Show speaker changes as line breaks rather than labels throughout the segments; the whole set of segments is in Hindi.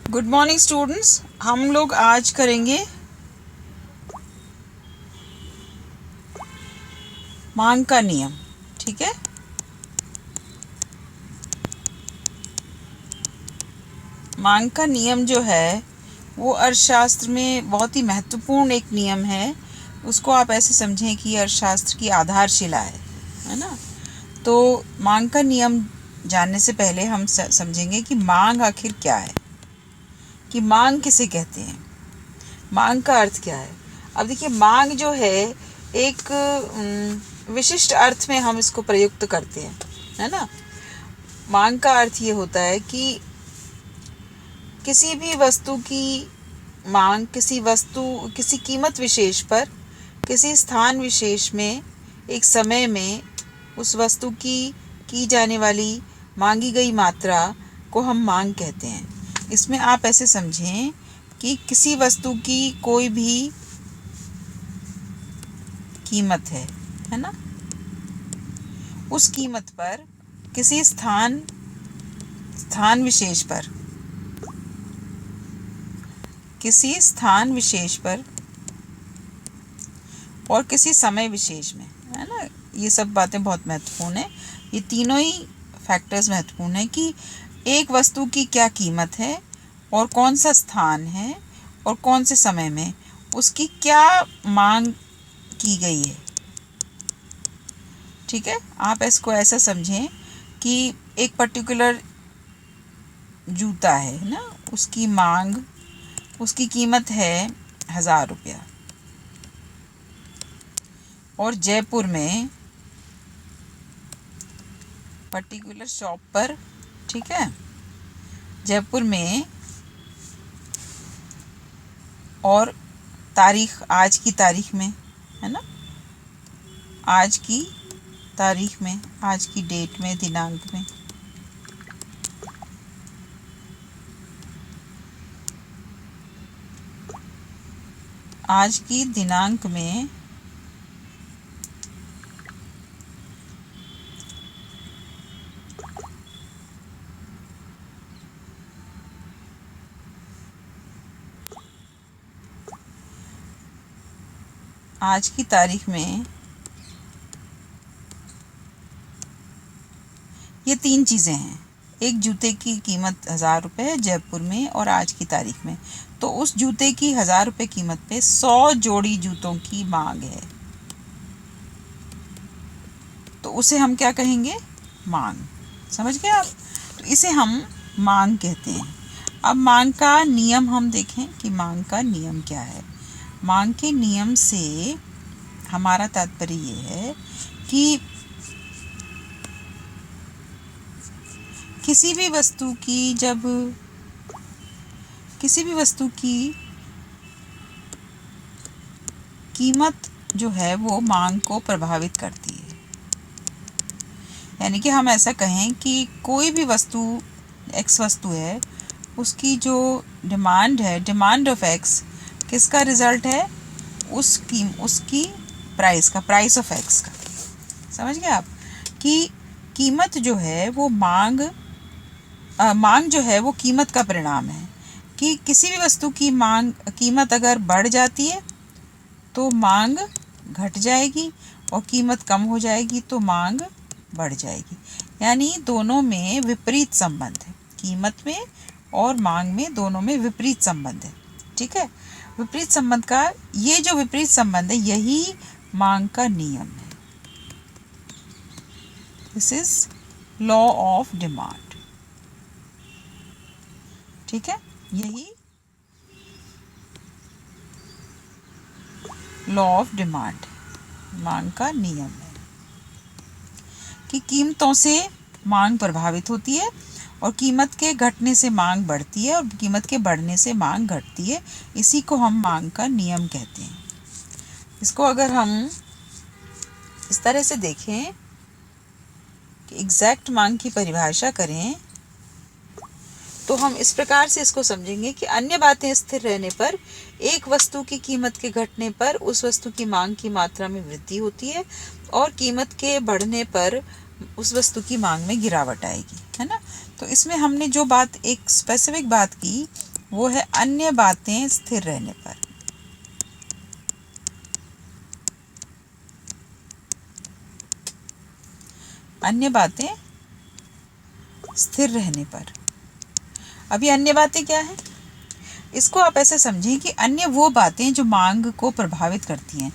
Good morning students. हम लोग आज करेंगे मांग का नियम। ठीक है, मांग का नियम जो है वो अर्थशास्त्र में बहुत ही महत्वपूर्ण एक नियम है। उसको आप ऐसे समझें कि अर्थशास्त्र की आधारशिला है ना। तो मांग का नियम जानने से पहले हम समझेंगे कि मांग आखिर क्या है, कि मांग किसे कहते हैं, मांग का अर्थ क्या है। अब देखिए, मांग जो है एक विशिष्ट अर्थ में हम इसको प्रयुक्त करते हैं, है ना। मांग का अर्थ ये होता है कि किसी भी वस्तु की मांग, किसी कीमत विशेष पर, किसी स्थान विशेष में, एक समय में उस वस्तु की जाने वाली मांगी गई मात्रा को हम मांग कहते हैं। इसमें आप ऐसे समझें कि किसी वस्तु की कोई भी कीमत है ना, उस कीमत पर किसी स्थान विशेष पर, किसी स्थान विशेष पर और किसी समय विशेष में, है ना। ये सब बातें बहुत महत्वपूर्ण है। ये तीनों ही फैक्टर्स महत्वपूर्ण है कि एक वस्तु की क्या कीमत है और कौन सा स्थान है और कौन से समय में उसकी क्या मांग की गई है। ठीक है, आप इसको ऐसा समझें कि एक पर्टिकुलर जूता है ना, उसकी मांग, उसकी कीमत है 1000 रुपया, और जयपुर में पर्टिकुलर शॉप पर, ठीक है, जयपुर में, और तारीख आज की तारीख में, है ना, आज की तारीख में, आज की डेट में, दिनांक में, आज की दिनांक में आज की तारीख में ये 3 चीज़ें हैं। एक जूते की कीमत 1000 रुपये है जयपुर में और आज की तारीख में, तो उस जूते की 1000 रुपये कीमत पे 100 जोड़ी जूतों की मांग है, तो उसे हम क्या कहेंगे? मांग। समझ गए आप? तो इसे हम मांग कहते हैं। अब मांग का नियम हम देखें कि मांग का नियम क्या है। मांग के नियम से हमारा तात्पर्य ये है कि किसी भी वस्तु की कीमत जो है वो मांग को प्रभावित करती है। यानी कि हम ऐसा कहें कि कोई भी वस्तु, एक्स वस्तु है, उसकी जो डिमांड है, डिमांड ऑफ एक्स, किसका रिजल्ट है? उसकी प्राइस का, प्राइस ऑफ एक्स का। समझ गए आप कि कीमत जो है वो मांग जो है वो कीमत का परिणाम है। कि किसी भी वस्तु की कीमत अगर बढ़ जाती है तो मांग घट जाएगी, और कीमत कम हो जाएगी तो मांग बढ़ जाएगी। यानी दोनों में विपरीत संबंध है, कीमत में और मांग में, दोनों में विपरीत संबंध है। ठीक है, विपरीत संबंध का ये जो विपरीत संबंध है, यही मांग का नियम है। This is law of demand. ठीक है, यही लॉ ऑफ डिमांड, मांग का नियम है कि कीमतों से मांग प्रभावित होती है और कीमत के घटने से मांग बढ़ती है और कीमत के बढ़ने से मांग घटती है। इसी को हम मांग का नियम कहते हैं। इसको अगर हम इस तरह से देखें कि एग्जैक्ट मांग की परिभाषा करें तो हम इस प्रकार से इसको समझेंगे कि अन्य बातें स्थिर रहने पर एक वस्तु की कीमत के घटने पर उस वस्तु की मांग की मात्रा में वृद्धि होती है और कीमत के बढ़ने पर उस वस्तु की मांग में गिरावट आएगी, है ना। तो इसमें हमने जो बात, एक स्पेसिफिक बात की वो है अन्य बातें स्थिर रहने पर। अन्य बातें स्थिर रहने पर। अभी अन्य बातें क्या है? इसको आप ऐसे समझें कि अन्य वो बातें जो मांग को प्रभावित करती हैं।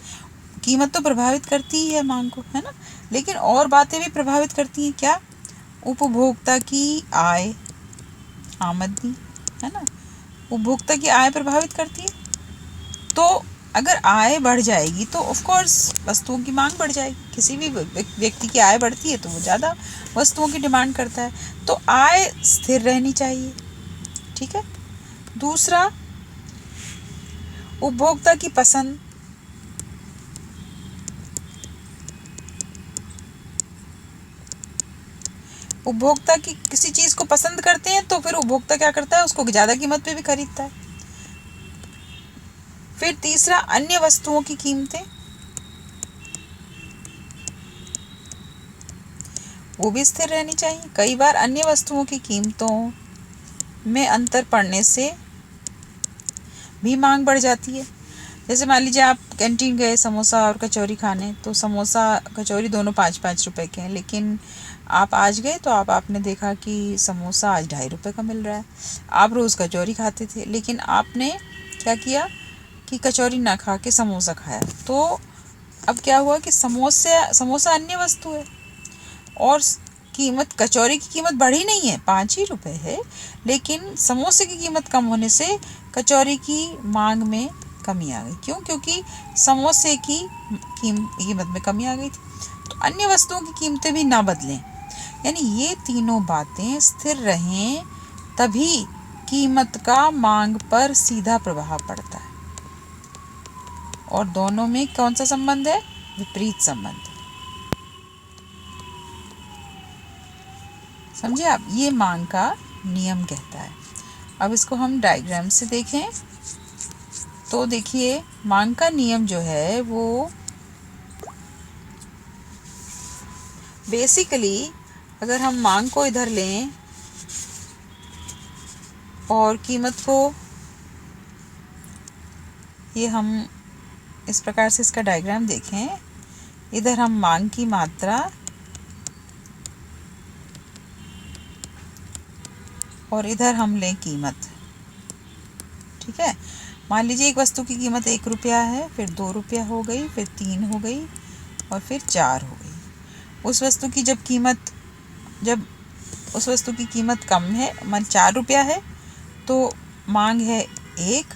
कीमत तो प्रभावित करती ही है मांग को, है ना, लेकिन और बातें भी प्रभावित करती हैं। क्या? उपभोक्ता की आय, आमदनी, है ना, उपभोक्ता की आय प्रभावित करती है। तो अगर आय बढ़ जाएगी तो ऑफ कोर्स वस्तुओं की मांग बढ़ जाएगी। किसी भी व्यक्ति की आय बढ़ती है तो वो ज़्यादा वस्तुओं की डिमांड करता है। तो आय स्थिर रहनी चाहिए, ठीक है। दूसरा, उपभोक्ता की पसंद। उपभोक्ता की किसी चीज़ को पसंद करते हैं तो फिर उपभोक्ता क्या करता है? उसको ज़्यादा कीमत पे भी खरीदता है। फिर तीसरा, अन्य वस्तुओं की कीमतें, वो भी स्थिर रहनी चाहिए। कई बार अन्य वस्तुओं की कीमतों में अंतर पड़ने से भी मांग बढ़ जाती है। जैसे मान लीजिए आप कैंटीन गए समोसा और कचौरी खाने, तो समोसा कचौरी दोनों 5-5 रुपए के हैं, लेकिन आप आज गए तो आपने देखा कि समोसा आज 2.5 रुपये का मिल रहा है। आप रोज़ कचौरी खाते थे, लेकिन आपने क्या किया कि कचौरी ना खा के समोसा खाया। तो अब क्या हुआ कि समोसा अन्य वस्तु है और कीमत, कचौरी की कीमत बढ़ी नहीं है, 5 ही रुपए है, लेकिन समोसे की कीमत कम होने से कचौरी की मांग में कमी आ गई। क्यों? क्योंकि समोसे की कीमत में कमी आ गई थी। तो अन्य वस्तुओं की कीमतें भी ना बदलें, यानी ये तीनों बातें स्थिर रहें, तभी कीमत का मांग पर सीधा प्रभाव पड़ता है। और दोनों में कौन सा संबंध है? विपरीत संबंध। समझे आप? ये मांग का नियम कहता है। अब इसको हम डायग्राम से देखें तो देखिए, मांग का नियम जो है वो बेसिकली, अगर हम मांग को इधर लें और कीमत को, ये हम इस प्रकार से इसका डायग्राम देखें, इधर हम मांग की मात्रा और इधर हम लें कीमत, ठीक है। मान लीजिए एक वस्तु की कीमत 1 रुपया है, फिर 2 रुपया हो गई, फिर 3 हो गई और फिर 4 हो गई। उस वस्तु की जब उस वस्तु की कीमत कम है, मान 4 रुपया है, तो मांग है 1,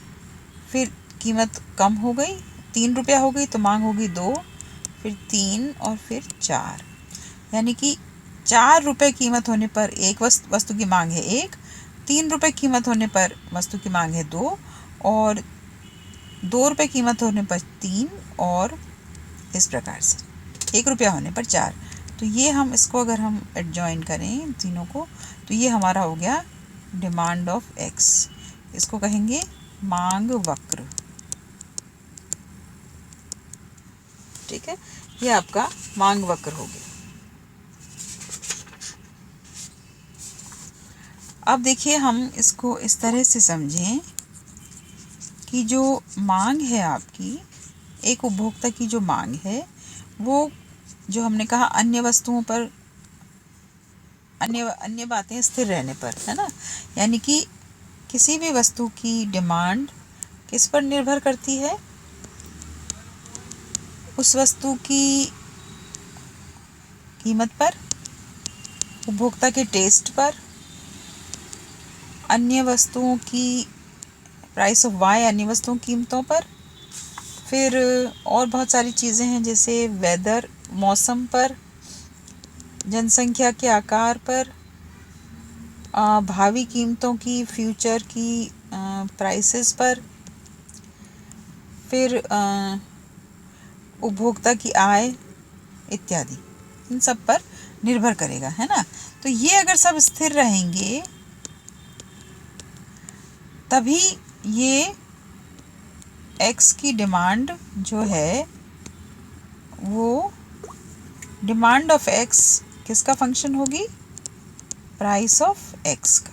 फिर कीमत कम हो गई, 3 रुपया हो गई तो मांग होगी 2, फिर 3 और फिर 4। यानी कि 4 रुपये कीमत होने पर एक वस्तु की मांग है 1, 3 रुपये कीमत होने पर वस्तु की मांग है 2, और 2 रुपये कीमत होने पर 3, और इस प्रकार से 1 रुपया होने पर 4। तो ये हम इसको अगर हम एडजॉइन करें तीनों को, तो ये हमारा हो गया डिमांड ऑफ एक्स। इसको कहेंगे मांग वक्र, ठीक है। ये आपका मांग वक्र हो गया। अब देखिए, हम इसको इस तरह से समझें कि जो मांग है आपकी, एक उपभोक्ता की जो मांग है, वो जो हमने कहा अन्य वस्तुओं पर, अन्य बातें स्थिर रहने पर, है ना, यानी कि किसी भी वस्तु की डिमांड किस पर निर्भर करती है? उस वस्तु की कीमत पर, उपभोक्ता के टेस्ट पर, अन्य वस्तुओं की प्राइस ऑफ वाई, अन्य वस्तुओं की कीमतों पर, फिर और बहुत सारी चीज़ें हैं जैसे वेदर, मौसम पर, जनसंख्या के आकार पर, भावी कीमतों की, फ्यूचर की प्राइसेस पर, फिर उपभोक्ता की आय इत्यादि, इन सब पर निर्भर करेगा, है ना। तो ये अगर सब स्थिर रहेंगे तभी ये एक्स की डिमांड जो है वो डिमांड ऑफ एक्स किसका फंक्शन होगी? प्राइस ऑफ एक्स का।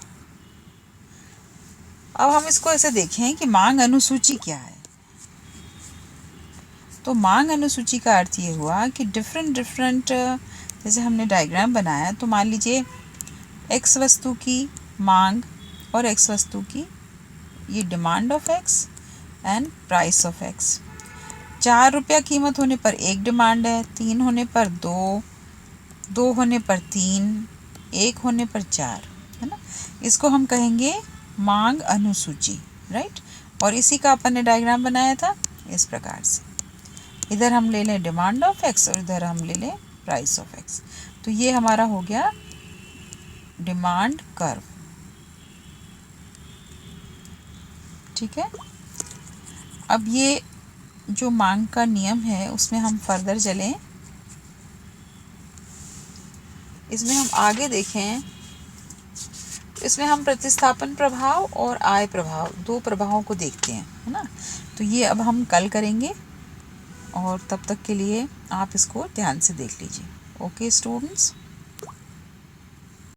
अब हम इसको ऐसे देखें कि मांग अनुसूची क्या है। तो मांग अनुसूची का अर्थ ये हुआ कि डिफरेंट जैसे हमने डायग्राम बनाया, तो मान लीजिए एक्स वस्तु की मांग और एक्स वस्तु की ये demand of x and price of x. 4 रुपया कीमत होने पर एक डिमांड है, 3 होने पर 2, 2 होने पर 3, 1 होने पर 4, है ना। इसको हम कहेंगे मांग अनुसूची, राइट। और इसी का अपन ने डायग्राम बनाया था इस प्रकार से। इधर हम ले लें डिमांड ऑफ एक्स और इधर हम ले लें प्राइस ऑफ एक्स। तो ये हमारा हो गया डिमांड कर्व, ठीक है। अब ये जो मांग का नियम है उसमें हम फर्दर चलें, इसमें हम आगे देखें। इसमें हम प्रतिस्थापन प्रभाव और आय प्रभाव, 2 प्रभावों को देखते हैं, है ना। तो ये अब हम कल करेंगे और तब तक के लिए आप इसको ध्यान से देख लीजिए। Okay students.